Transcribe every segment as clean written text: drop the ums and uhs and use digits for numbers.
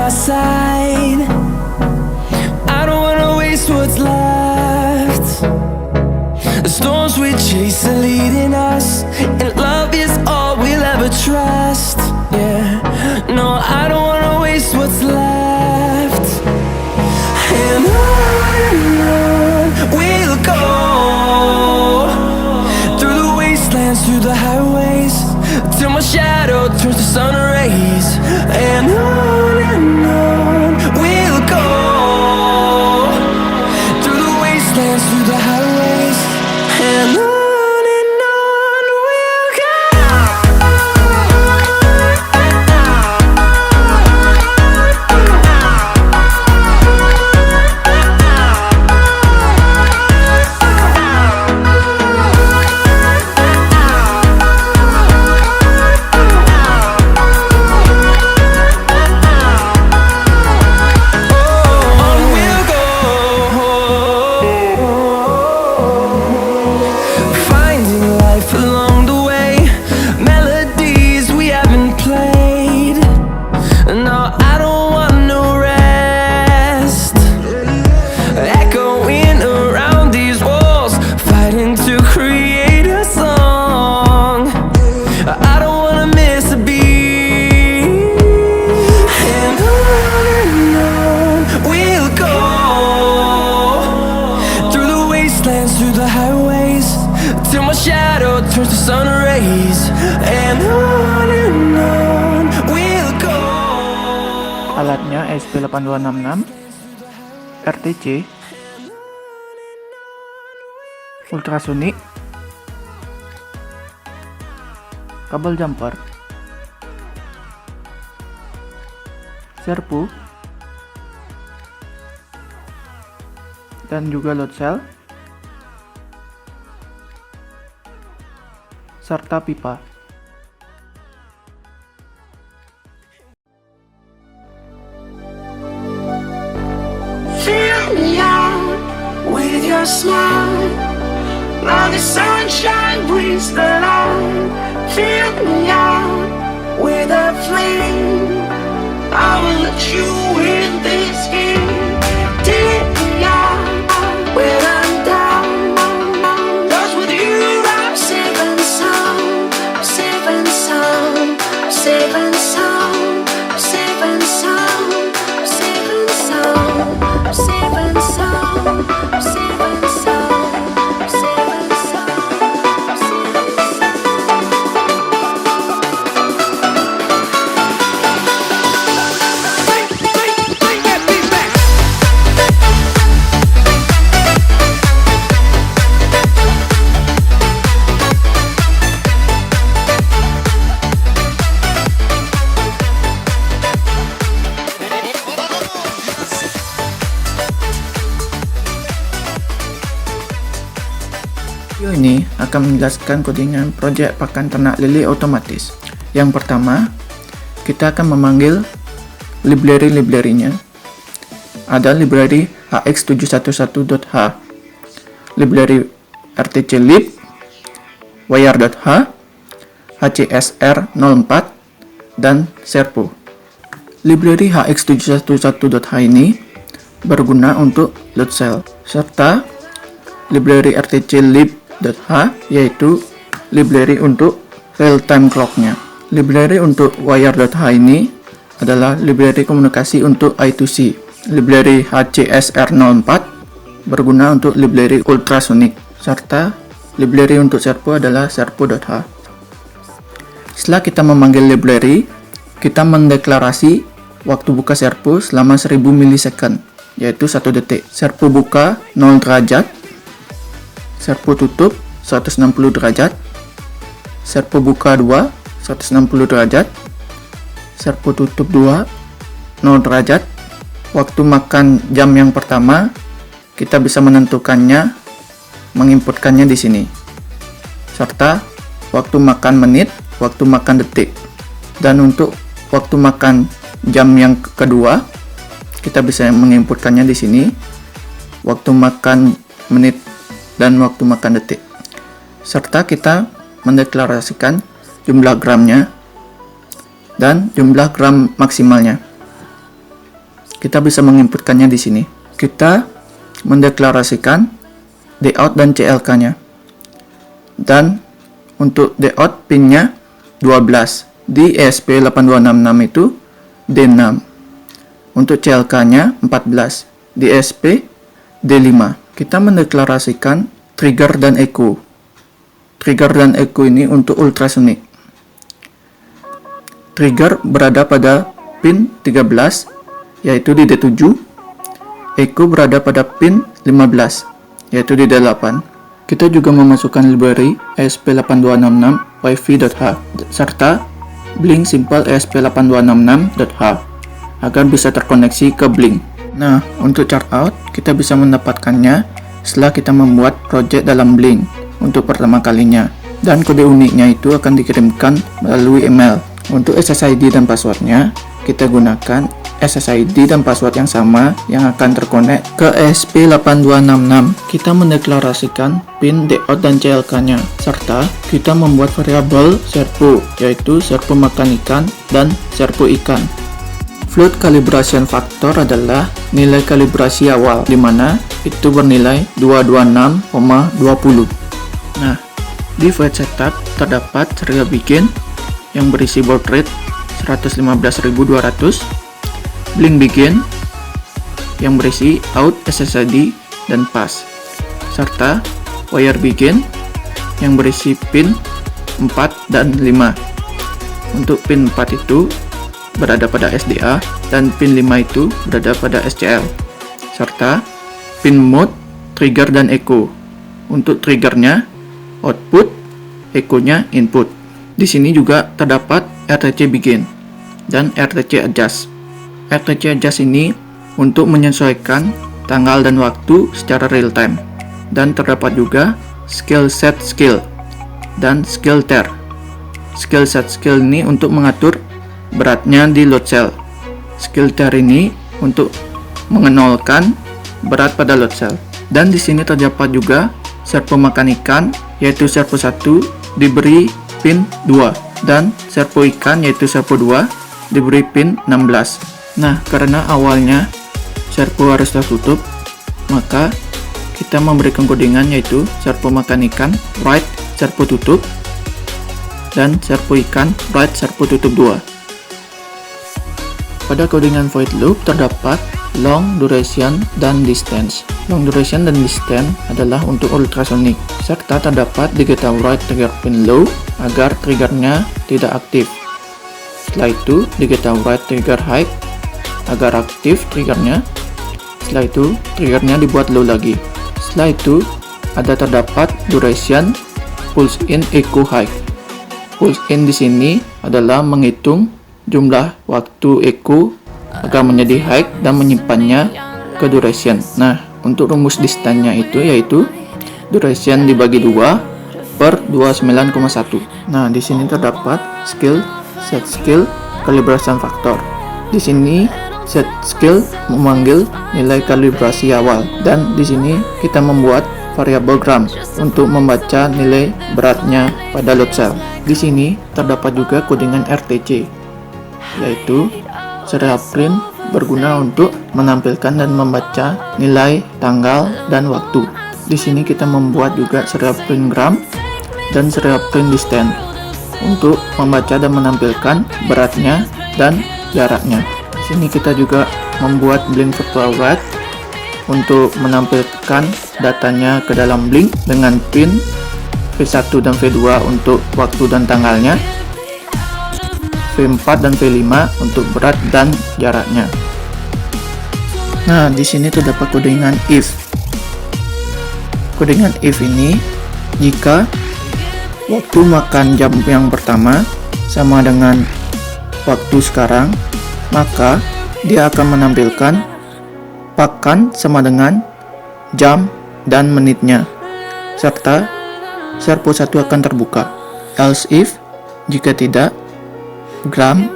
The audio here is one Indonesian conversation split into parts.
my side. I don't wanna waste what's left. The storms we chase are leading us, and love is all we'll ever trust. Yeah, no, I don't wanna waste what's left. And on we'll go, through the wastelands, through the highways, till my shadow turns to sun rays. And on we'll go, through the wastelands, through the highways, and on we'll go. Through the highways, till my shadow turns to sun rays. And on we'll go. Alatnya ESP8266, RTC, ultrasonic, kabel jumper, servo, dan juga load cell, serta pipa. Fill me out with your smile, now the sunshine brings the light. Fill me out with a flame, I will let you in this game. Take me out when I'm down, 'cause with you I'm safe and sound. I'm safe and sound, I'm safe and sound, I'm safe and sound, I'm safe and sound, I'm safe and sound, I'm safe and sound, I'm safe and sound, I'm safe and Bring that beat back. Video ini akan menjelaskan kodingan proyek pakan ternak lele otomatis. Yang pertama, kita akan memanggil library-nya. Ada library hx711.h, library rtclib, wire.h, hcsr04, dan servo. Library hx711.h ini berguna untuk load cell, serta library rtclib.h yaitu library untuk real-time clock-nya. Library untuk wire.h ini adalah library komunikasi untuk I2C. Library hcsr04 berguna untuk library ultrasonic, serta library untuk servo adalah servo.h. Setelah kita memanggil library, kita mendeklarasi waktu buka servo selama 1000 milisecond, yaitu 1 detik. Servo buka 0 derajat, servo tutup 160 derajat, servo buka 2 160 derajat, servo tutup 2 0 derajat. Waktu makan jam yang pertama kita bisa menentukannya, menginputkannya di sini, serta waktu makan menit, waktu makan detik. Dan untuk waktu makan jam yang kedua kita bisa menginputkannya di sini, waktu makan menit dan waktu makan detik, serta kita kita bisa menginputkannya di sini. Kita mendeklarasikan Dout dan CLK-nya. Dan untuk Dout pin-nya 12. Di ESP8266 itu D6. Untuk CLK-nya 14. Di ESP D5. Kita mendeklarasikan trigger dan echo. Trigger dan echo ini untuk ultrasonic. Trigger berada pada pin 13, yaitu di D7. Echo berada pada pin 15, yaitu di D8. Kita juga memasukkan library ESP8266 wifi.h serta Blink Simple ESP8266.h agar bisa terkoneksi ke Blink. Nah, untuk chart out kita bisa mendapatkannya setelah kita membuat project dalam Blink untuk pertama kalinya, dan kode uniknya itu akan dikirimkan melalui email. Untuk SSID dan passwordnya, kita gunakan SSID dan password yang sama yang akan terkonek ke ESP8266. Kita mendeklarasikan pin Dout dan CLK-nya, serta kita membuat variabel servo, yaitu servo makan ikan dan servo ikan. Float calibration factor adalah nilai kalibrasi awal, di mana itu bernilai 226,20. Nah, di void setup terdapat serial begin yang berisi baud rate 115.200, blink begin yang berisi out, SSID, dan pass, serta wire begin yang berisi pin 4 dan 5. Untuk pin 4 itu berada pada SDA dan pin 5 itu berada pada SCL, serta pin mode, trigger, dan echo. Untuk triggernya output, echo-nya input. Di sini juga terdapat RTC begin dan RTC adjust. RTC adjust ini untuk menyesuaikan tanggal dan waktu secara real time, dan terdapat juga skill set skill dan skill tear. Skill set skill ini untuk mengatur beratnya di load cell. Skill tear ini untuk mengenolkan berat pada load cell. Dan di sini terdapat juga servo makan ikan, yaitu servo 1 diberi pin 2, dan servo ikan yaitu servo 2 diberi pin 16. Nah, karena awalnya servo harus tertutup, maka kita memberikan kodingan yaitu servo makan ikan right servo tutup dan servo ikan right servo tutup 2. Pada kodingan void loop terdapat long duration dan distance. Long duration dan distance adalah untuk ultrasonic, serta terdapat digital write trigger pin low agar triggernya tidak aktif. Setelah itu digital write trigger high agar aktif triggernya. Setelah itu triggernya dibuat low lagi. Setelah itu ada terdapat duration pulse in echo high. Pulse in di sini adalah menghitung jumlah waktu echo agar menjadi high dan menyimpannya ke duration. Nah, untuk rumus distance-nya itu yaitu duration dibagi 2 per 29,1. Nah, di sini terdapat skill, set skill, calibration factor. Di sini set skill memanggil nilai kalibrasi awal, dan di sini kita membuat variabel gram untuk membaca nilai beratnya pada load cell. Di sini terdapat juga kodingan RTC, yaitu serial print berguna untuk menampilkan dan membaca nilai tanggal dan waktu. Di sini kita membuat juga serial print gram dan serial print distance untuk membaca dan menampilkan beratnya dan jaraknya. Di sini kita juga membuat blink virtual write untuk menampilkan datanya ke dalam blink dengan pin V1 dan V2 untuk waktu dan tanggalnya, V4 dan V5 untuk berat dan jaraknya. Nah, di sini terdapat kodingan if. Kodingan if ini jika waktu makan jam yang pertama sama dengan waktu sekarang, maka dia akan menampilkan pakan sama dengan jam dan menitnya, serta servo 1 akan terbuka. Else if jika tidak, gram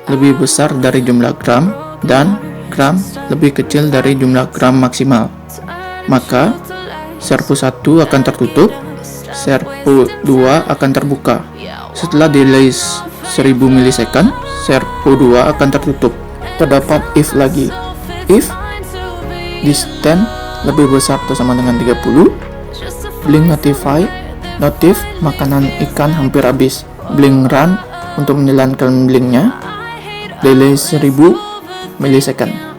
lebih besar dari jumlah gram dan gram lebih kecil dari jumlah gram maksimal, maka servo 1 akan tertutup, servo 2 akan terbuka. Setelah delay 1000 milisecond, servo 2 akan tertutup. Terdapat if lagi. If distance lebih besar atau sama dengan 30, blink notify, notif makanan ikan hampir habis. Blink run untuk menjalankan blinknya, delay 1000 milisecond.